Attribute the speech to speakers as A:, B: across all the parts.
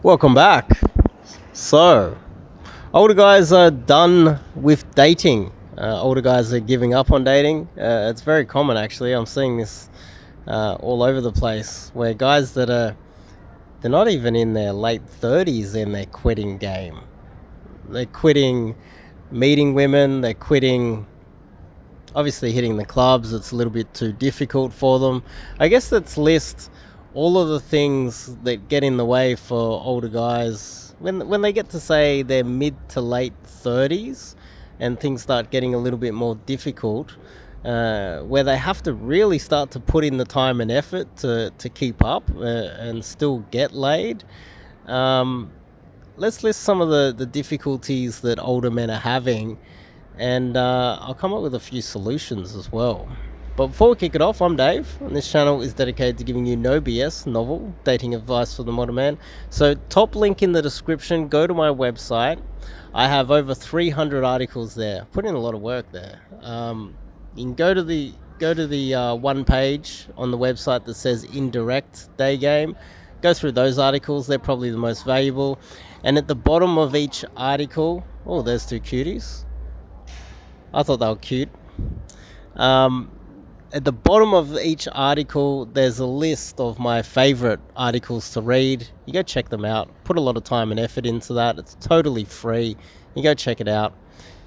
A: Welcome back. So, older guys are done with dating. Older guys are giving up on dating. It's very common, actually. I'm seeing this all over the place, where guys they're not even in their late 30s and they're quitting game. They're quitting meeting women. They're quitting, obviously, hitting the clubs. It's a little bit too difficult for them. I guess let's list all of the things that get in the way for older guys when they get to say their mid to late 30s and things start getting a little bit more difficult, where they have to really start to put in the time and effort to keep up and still get laid. Let's list some of the difficulties that older men are having, and I'll come up with a few solutions as well. But before we kick it off, I'm Dave, and this channel is dedicated to giving you no BS, novel, dating advice for the modern man. So top link in the description, go to my website. I have over 300 articles there. Put in a lot of work there. You can go to the one page on the website that says indirect day game. Go through those articles, they're probably the most valuable. And at the bottom of each article, oh, there's two cuties. I thought they were cute. At the bottom of each article, there's a list of my favorite articles to read. You go check them out. Put a lot of time and effort into that. It's totally free. You go check it out.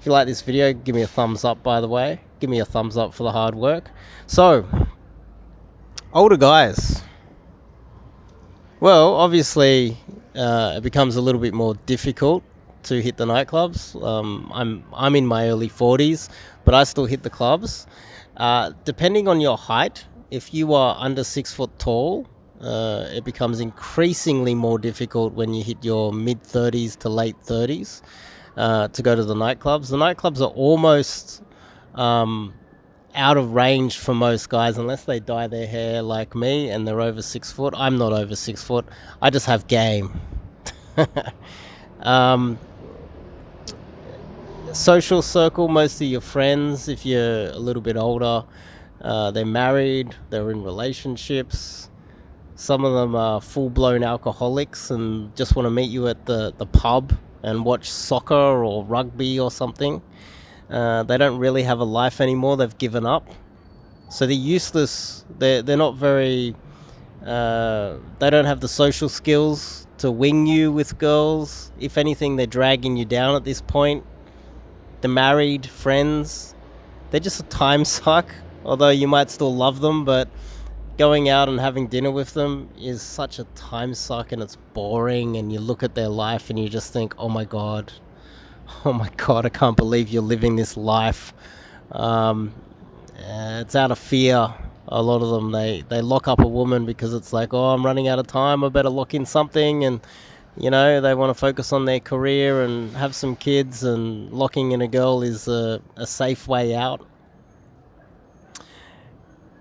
A: If you like this video, give me a thumbs up, by the way. Give me a thumbs up for the hard work. So, older guys. Well, obviously, it becomes a little bit more difficult to hit the nightclubs. I'm in my early 40s, but I still hit the clubs. Depending on your height, if you are under 6 foot tall, it becomes increasingly more difficult when you hit your mid 30s to late 30s to go to the nightclubs. The nightclubs are almost out of range for most guys unless they dye their hair like me and they're over 6 foot. I'm not over 6 foot. I just have game. Social circle, most of your friends, if you're a little bit older, they're married, they're in relationships. Some of them are full-blown alcoholics and just want to meet you at the pub and watch soccer or rugby or something. They don't really have a life anymore. They've given up. So they're useless. They're not very... they don't have the social skills to wing you with girls. If anything, they're dragging you down at this point. The married friends, they're just a time suck, although you might still love them, but going out and having dinner with them is such a time suck and it's boring, and you look at their life and you just think, oh my god, I can't believe you're living this life. It's out of fear. A lot of them, they lock up a woman because it's like, oh, I'm running out of time, I better lock in something, and you know, they want to focus on their career and have some kids, and locking in a girl is a safe way out.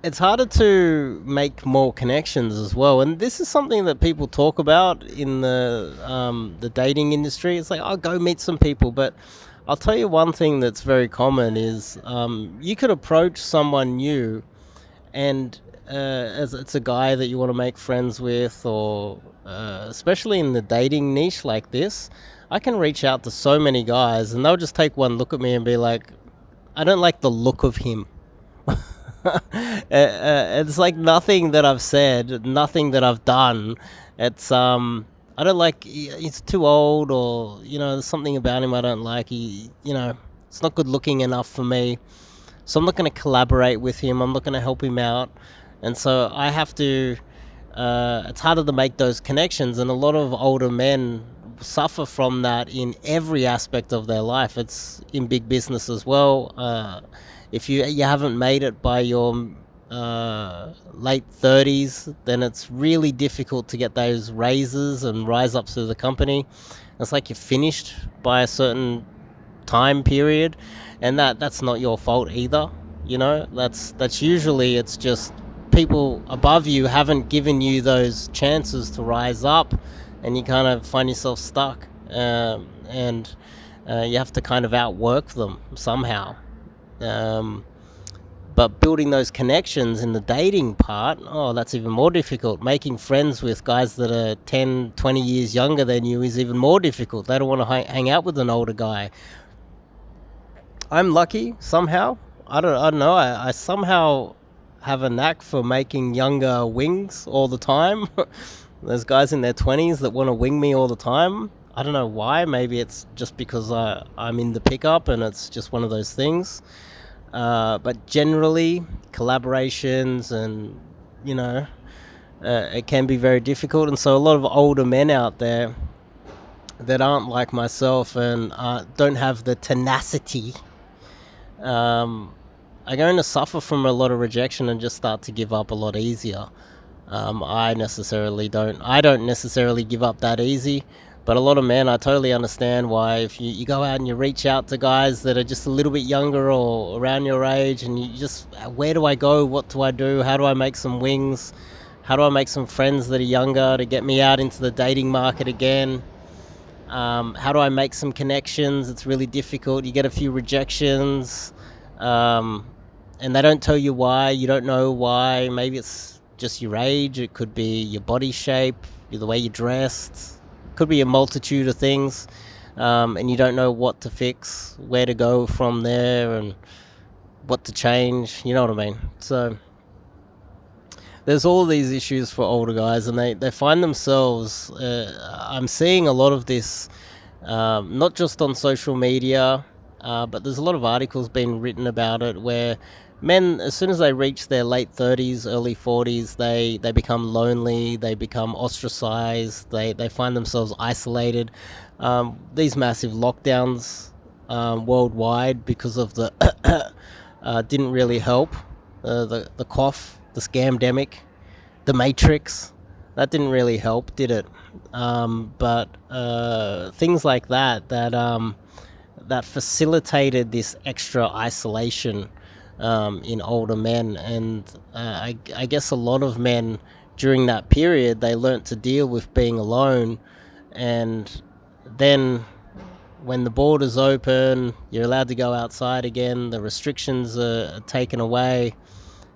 A: It's harder to make more connections as well, and this is something that people talk about in the dating industry. It's like, oh, go meet some people, but I'll tell you one thing that's very common is you could approach someone new, and as it's a guy that you want to make friends with, or especially in the dating niche like this, I can reach out to so many guys and they'll just take one look at me and be like, I don't like the look of him. It's like nothing that I've said, nothing that I've done. It's I don't like, he's too old, or you know, there's something about him I don't like. It's not good looking enough for me, so I'm not going to collaborate with him. I'm not going to help him out. And so I have to, it's harder to make those connections, and a lot of older men suffer from that in every aspect of their life. It's in big business as well. If you haven't made it by your late 30s, then it's really difficult to get those raises and rise up through the company. It's like you're finished by a certain time period, and that's not your fault either. You know, that's usually, it's just people above you haven't given you those chances to rise up, and you kind of find yourself stuck, and you have to kind of outwork them somehow. But building those connections in the dating part, oh, that's even more difficult. Making friends with guys that are 10, 20 years younger than you is even more difficult. They don't want to hang out with an older guy. I'm lucky somehow. I don't know. I somehow have a knack for making younger wings all the time. There's guys in their 20s that want to wing me all the time. I don't know why. Maybe it's just because I'm in the pickup and it's just one of those things. But generally, collaborations and, you know, it can be very difficult. And so a lot of older men out there that aren't like myself and don't have the tenacity are going to suffer from a lot of rejection and just start to give up a lot easier. I don't necessarily give up that easy, but a lot of men, I totally understand why. If you go out and you reach out to guys that are just a little bit younger or around your age, and you just, where do I go? What do I do? How do I make some wings? How do I make some friends that are younger to get me out into the dating market again? How do I make some connections? It's really difficult. You get a few rejections, and they don't tell you why. You don't know why. Maybe it's just your age. It could be your body shape, the way you're dressed. It could be a multitude of things, and you don't know what to fix, where to go from there, and what to change. You know what I mean? So there's all these issues for older guys, and they find themselves, I'm seeing a lot of this, not just on social media, but there's a lot of articles being written about it where men, as soon as they reach their late 30s, early 40s, they become lonely, they become ostracized, they find themselves isolated. These massive lockdowns worldwide because of the didn't really help. The cough, the scamdemic, the Matrix, that didn't really help, did it? But things like that facilitated this extra isolation in older men, and I guess a lot of men during that period, they learnt to deal with being alone, and then when the borders open, you're allowed to go outside again, the restrictions are taken away.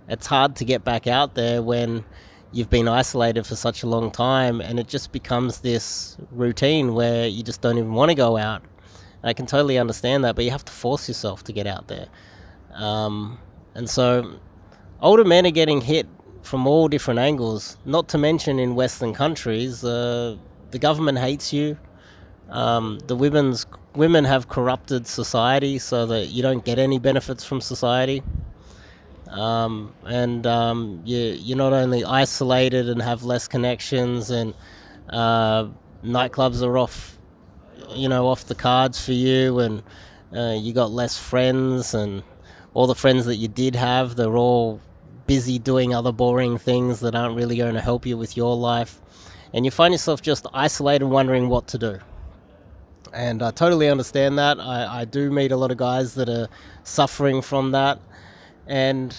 A: It's hard to get back out there when you've been isolated for such a long time, and it just becomes this routine where you just don't even want to go out. I can totally understand that, but you have to force yourself to get out there. And so older men are getting hit from all different angles, not to mention in Western countries, the government hates you. The women have corrupted society so that you don't get any benefits from society. You're not only isolated and have less connections, and nightclubs are off the cards for you, and you got less friends, and all the friends that you did have, they're all busy doing other boring things that aren't really going to help you with your life, and you find yourself just isolated, wondering what to do. And I totally understand that. I do meet a lot of guys that are suffering from that. And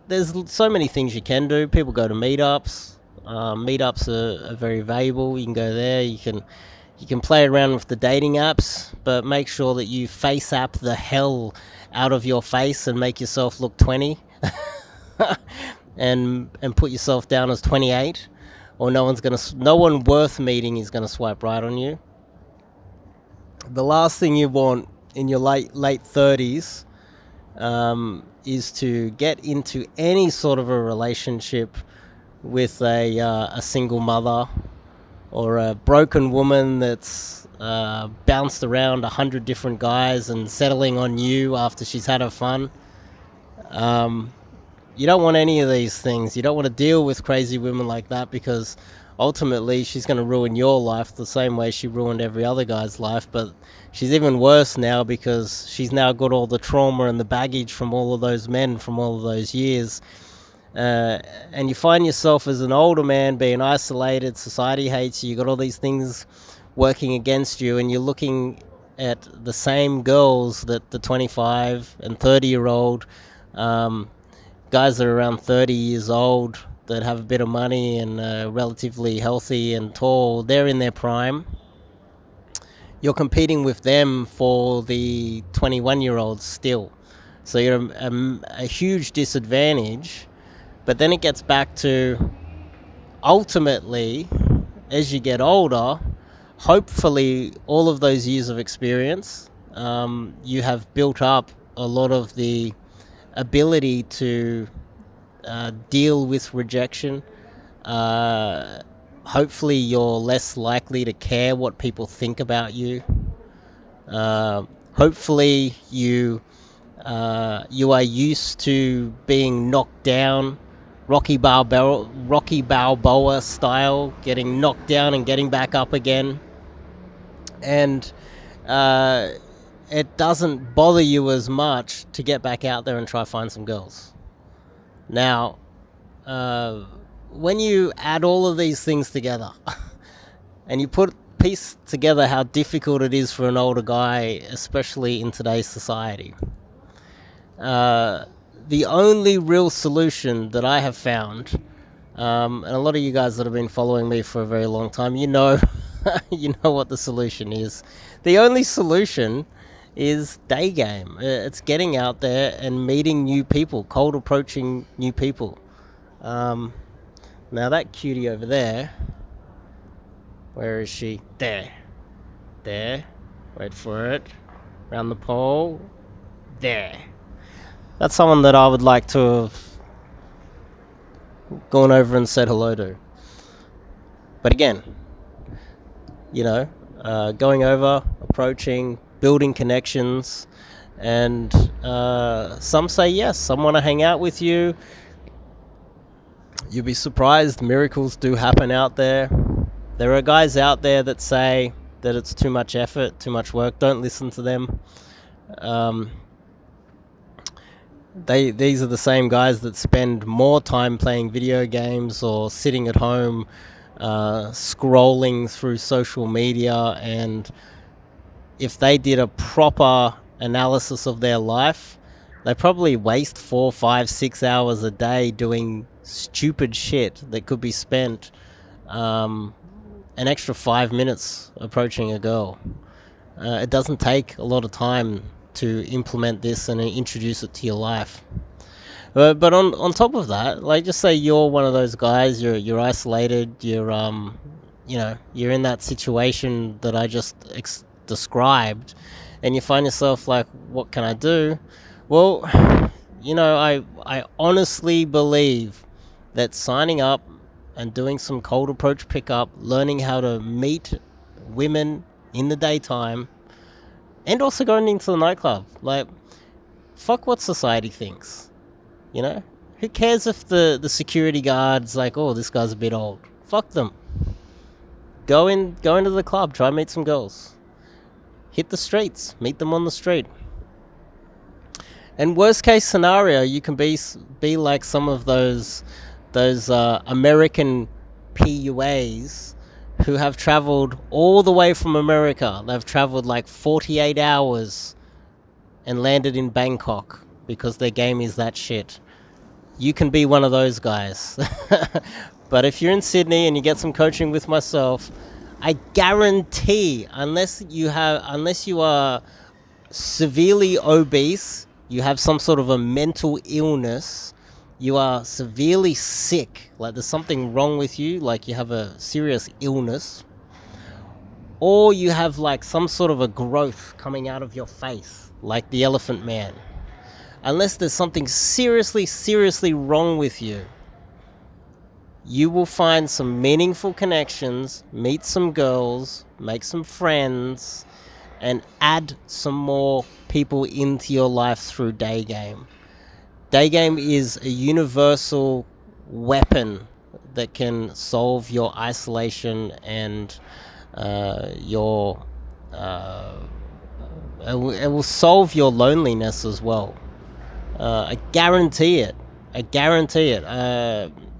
A: there's so many things you can do. People go to meetups. Meetups are very valuable. You can go there. You can play around with the dating apps, but make sure that you face app the hell out of your face and make yourself look 20, and put yourself down as 28, or no one worth meeting is gonna swipe right on you. The last thing you want in your late 30s is to get into any sort of a relationship with a single mother, or a broken woman that's bounced around 100 different guys and settling on you after she's had her fun. You don't want any of these things. You don't want to deal with crazy women like that, because ultimately she's going to ruin your life the same way she ruined every other guy's life. But she's even worse now, because she's now got all the trauma and the baggage from all of those men from all of those years. And you find yourself as an older man being isolated, society hates you, you got all these things working against you, and you're looking at the same girls that the 25 and 30-year-old guys that are around 30 years old that have a bit of money and relatively healthy and tall, they're in their prime. You're competing with them for the 21-year-olds still. So you're a huge disadvantage. But then it gets back to, ultimately, as you get older, hopefully all of those years of experience, you have built up a lot of the ability to deal with rejection. Hopefully you're less likely to care what people think about you. Hopefully you are used to being knocked down, Rocky Balboa style, getting knocked down and getting back up again. And it doesn't bother you as much to get back out there and try find some girls. Now, when you add all of these things together and you piece together how difficult it is for an older guy, especially in today's society, the only real solution that I have found, and a lot of you guys that have been following me for a very long time, you know what the solution is. The only solution is day game. It's getting out there and meeting new people, cold approaching new people. Now that cutie over there, where is she? There. Wait for it. Round the pole. There. That's someone that I would like to have gone over and said hello to. But again, going over, approaching, building connections, and some say yes, some want to hang out with you. You'll be surprised, miracles do happen out there. There are guys out there that say that it's too much effort, too much work. Don't listen to them. These are the same guys that spend more time playing video games or sitting at home scrolling through social media, and if they did a proper analysis of their life, they probably waste 4, 5, 6 hours a day doing stupid shit that could be spent an extra 5 minutes approaching a girl. It doesn't take a lot of time to implement this and introduce it to your life. But on top of that, like, just say you're one of those guys, you're isolated, you're in that situation that I just described, and you find yourself like, what can I do? Well, I honestly believe that signing up and doing some cold approach pickup, learning how to meet women in the daytime, and also going into the nightclub, like, fuck what society thinks. Who cares if the security guard's like, oh, this guy's a bit old? Fuck them. Go into the club, try and meet some girls. Hit the streets, meet them on the street. And worst case scenario, you can be like some of those American PUAs who have traveled all the way from America. They've traveled like 48 hours and landed in Bangkok because their game is that shit. You can be one of those guys. But if you're in Sydney and you get some coaching with myself, I guarantee, unless you are severely obese, you have some sort of a mental illness, you are severely sick, like there's something wrong with you, like you have a serious illness, or you have like some sort of a growth coming out of your face, like the Elephant Man. Unless there's something seriously wrong with you, you will find some meaningful connections, meet some girls, make some friends, and add some more people into your life through day game. Day game is a universal weapon that can solve your isolation and it will solve your loneliness as well. I guarantee it.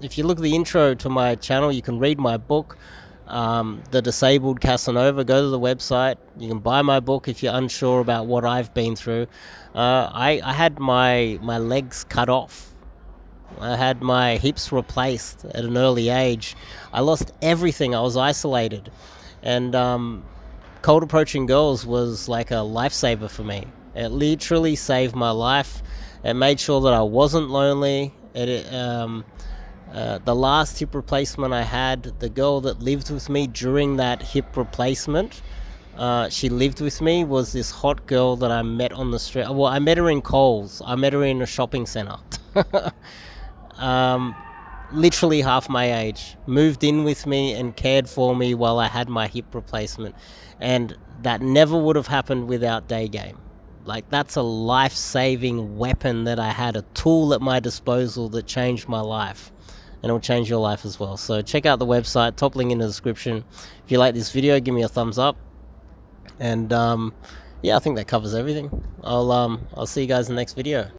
A: If you look at the intro to my channel, you can read my book, The Disabled Casanova. Go to the website. You can buy my book if you're unsure about what I've been through. I had my legs cut off. I had my hips replaced at an early age. I lost everything. I was isolated. And cold approaching girls was like a lifesaver for me. It literally saved my life. It made sure that I wasn't lonely. The last hip replacement I had, the girl that lived with me during that hip replacement, she lived with me, was this hot girl that I met on the street. Well, I met her in Coles. I met her in a shopping centre. Literally half my age. Moved in with me and cared for me while I had my hip replacement. And that never would have happened without Day Game. Like, that's a life-saving weapon that I had, a tool at my disposal that changed my life. And it'll change your life as well. So check out the website, top link in the description. If you like this video, give me a thumbs up. And yeah, I think that covers everything. I'll see you guys in the next video.